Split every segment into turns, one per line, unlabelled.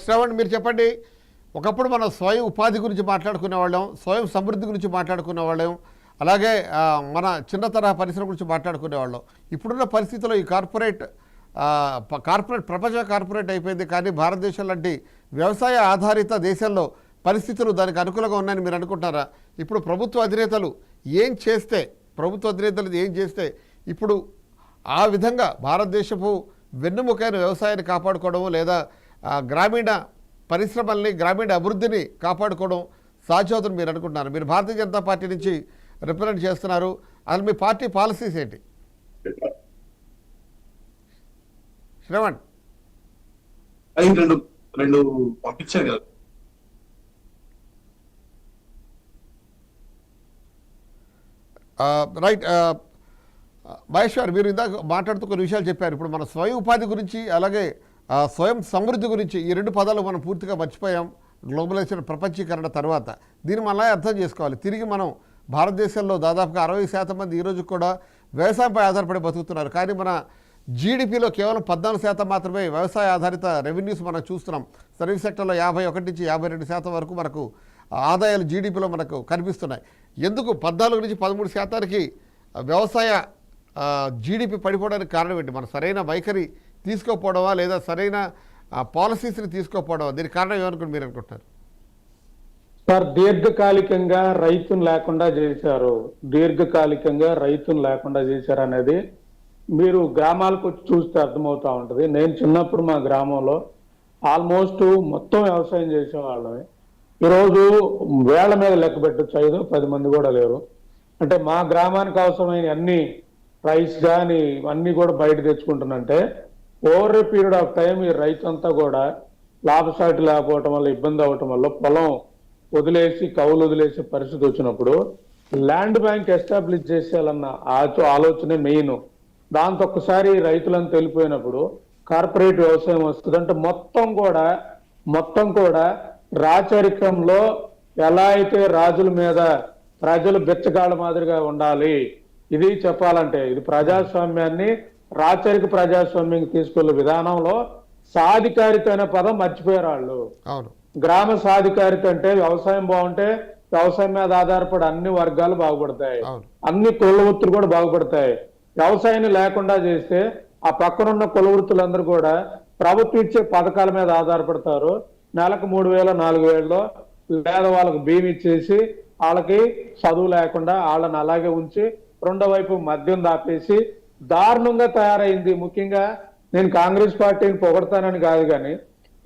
శ్రవణ్ మీరు చెప్పండి. ఒకప్పుడు మనం స్వయం ఉపాధి గురించి మాట్లాడుకునే వాళ్ళం, స్వయం సమృద్ధి గురించి మాట్లాడుకునే వాళ్ళం, అలాగే మన చిన్న తరహా పరిశ్రమ గురించి మాట్లాడుకునే వాళ్ళం. ఇప్పుడున్న పరిస్థితుల్లో ఈ కార్పొరేట్ ప్రపంచ కార్పొరేట్ అయిపోయింది. కానీ భారతదేశం లాంటి వ్యవసాయ ఆధారిత దేశంలో పరిస్థితులు దానికి అనుకూలంగా ఉన్నాయని మీరు అనుకుంటున్నారా? ఇప్పుడు ప్రభుత్వ అధినేతలు ఏం చేస్తే ఇప్పుడు ఆ విధంగా భారతదేశపు వెన్నుముకైన వ్యవసాయాన్ని కాపాడుకోవడం లేదా గ్రామీణ పరిశ్రమల్ని గ్రామీణ అభివృద్ధిని కాపాడుకోవడం సాధ్యమవుతుంది మీరు అనుకుంటున్నారు? మీరు భారతీయ జనతా పార్టీ నుంచి రిప్రజెంట్ చేస్తున్నారు. అసలు మీ పార్టీ పాలసీస్ ఏంటి? శ్రవణ్
రెండు పంపించారు కదా.
రైట్ మహేశ్వర్, మీరు ఇందాక మాట్లాడుతూ కొన్ని విషయాలు చెప్పారు. ఇప్పుడు మన స్వయం ఉపాధి గురించి అలాగే స్వయం సమృద్ధి గురించి ఈ రెండు పదాలు మనం పూర్తిగా మర్చిపోయాం గ్లోబలైజేషన్ ప్రపంచీకరణ తర్వాత. దీన్ని మనం అలా అర్థం చేసుకోవాలి. తిరిగి మనం భారతదేశంలో దాదాపుగా 60% మంది ఈరోజు కూడా వ్యవసాయంపై ఆధారపడి బతుకుతున్నారు. కానీ మన జీడిపిలో కేవలం 14% మాత్రమే వ్యవసాయ ఆధారిత రెవెన్యూస్ మనం చూస్తున్నాం. సర్వీస్ సెక్టర్లో 51 నుంచి 52% వరకు మనకు ఆదాయాలు జీడిపిలో మనకు కనిపిస్తున్నాయి. ఎందుకు 14 నుంచి 13%కి వ్యవసాయ జీడిపి పడిపోవడానికి కారణం ఏంటి? మన సరైన వైఖరి తీసుకోకపోవడమా లేదా సరైన పాలసీస్ని తీసుకోకపోవడమా? దీనికి కారణం ఏమనుకుని మీరు అనుకుంటున్నారు?
సార్, దీర్ఘకాలికంగా రైతును లేకుండా చేశారు అనేది మీరు గ్రామాలకు వచ్చి చూస్తే అర్థమవుతా ఉంటుంది. నేను చిన్నప్పుడు మా గ్రామంలో ఆల్మోస్ట్ మొత్తం వ్యవసాయం చేసేవాళ్ళమే. ఈరోజు వేళ్ల మీద లెక్క పెట్టచ్చు, 5-10 మంది కూడా లేరు. అంటే మా గ్రామానికి అవసరమైన అన్ని రైస్ కానీ అన్ని కూడా బయట తెచ్చుకుంటున్నంటే over a period of time ఈ రైతు అంతా కూడా లాభసాటి లేకపోవటం వల్ల ఇబ్బంది అవటం వల్ల పొలం కౌలు వదిలేసే పరిస్థితి వచ్చినప్పుడు ల్యాండ్ బ్యాంక్ ఎస్టాబ్లిష్ చేసేయాలన్న ఆలోచనే మెయిన్. దాంతో ఒక్కసారి రైతులను తెలిపోయినప్పుడు కార్పొరేట్ వ్యవసాయం వస్తుంది. అంటే మొత్తం కూడా రాచరికంలో ఎలా అయితే రాజుల మీద ప్రజలు బెచ్చగాళ్ళ మాదిరిగా ఉండాలి, ఇది చెప్పాలంటే ఇది ప్రజాస్వామ్యాన్ని రాచరిక ప్రజాస్వామ్యానికి తీసుకెళ్లే విధానంలో సాధికారిత అనే పదం మర్చిపోయారు వాళ్ళు. గ్రామ సాధికారిత అంటే వ్యవసాయం బాగుంటే వ్యవసాయం మీద ఆధారపడి అన్ని వర్గాలు బాగుపడతాయి, అన్ని కుల వృత్తులు కూడా బాగుపడతాయి. వ్యవసాయాన్ని లేకుండా చేస్తే ఆ పక్కనున్న కుల వృత్తులందరూ కూడా ప్రభుత్వం ఇచ్చే పథకాల మీద ఆధారపడతారు. నెలకు 3,000-4,000 లేదా వాళ్ళకి బియ్యం ఇచ్చేసి వాళ్ళకి చదువు లేకుండా వాళ్ళని అలాగే ఉంచి రెండో వైపు మద్యం దాపేసి దారుణంగా తయారైంది. ముఖ్యంగా నేను కాంగ్రెస్ పార్టీని పొగడతానని కాదు, కానీ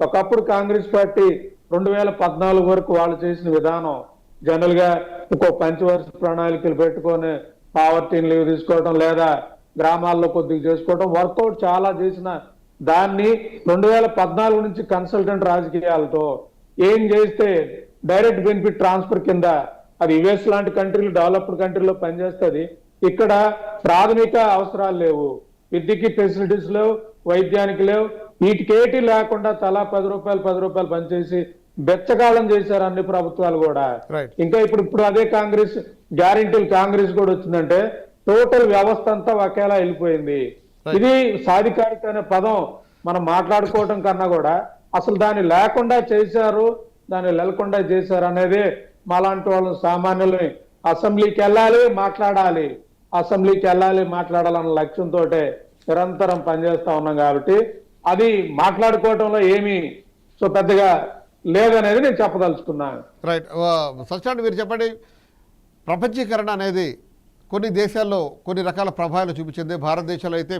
ఒకప్పుడు కాంగ్రెస్ పార్టీ 2014 వరకు వాళ్ళు చేసిన విధానం జనరల్ గా ఇంకో పంచవర్ష ప్రణాళికలు పెట్టుకొని పావర్టీని లీవ్ తీసుకోవడం లేదా గ్రామాల్లో కొద్దిగా చేసుకోవడం వర్కౌట్ చాలా చేసిన దాన్ని 2014 నుంచి కన్సల్టెంట్ రాజకీయాలతో ఏం చేస్తే డైరెక్ట్ బెనిఫిట్ ట్రాన్స్ఫర్ కింద అది యుఎస్ లాంటి కంట్రీలు డెవలప్డ్ కంట్రీలో పనిచేస్తుంది. ఇక్కడ ప్రాథమిక అవసరాలు లేవు, విద్యకి ఫెసిలిటీస్ లేవు, వైద్యానికి లేవు, వీటికేటి లేకుండా తలా 10 రూపాయలు పనిచేసి బెచ్చగాళం చేశారు అన్ని ప్రభుత్వాలు కూడా. ఇంకా ఇప్పుడు అదే కాంగ్రెస్ గ్యారెంటీలు కాంగ్రెస్ కూడా వచ్చిందంటే టోటల్ వ్యవస్థ అంతా ఒకేలా వెళ్ళిపోయింది. ఇది సాధికారిత అనే పదం మనం మాట్లాడుకోవడం కన్నా కూడా అసలు దాన్ని లేకుండా చేశారు అనేది మాలాంటి వాళ్ళు సామాన్యులని అసెంబ్లీకి వెళ్ళాలి మాట్లాడాలన్న లక్ష్యంతో నిరంతరం పనిచేస్తా ఉన్నాం. కాబట్టి అది మాట్లాడుకోవడంలో ఏమీ పెద్దగా లేదనేది నేను చెప్పదలుచుకున్నాను.
రైట్ సత్యనారాయణ, మీరు చెప్పండి. ప్రపంచీకరణ అనేది కొన్ని దేశాల్లో కొన్ని రకాల ప్రభావాలు చూపించింది. భారతదేశంలో అయితే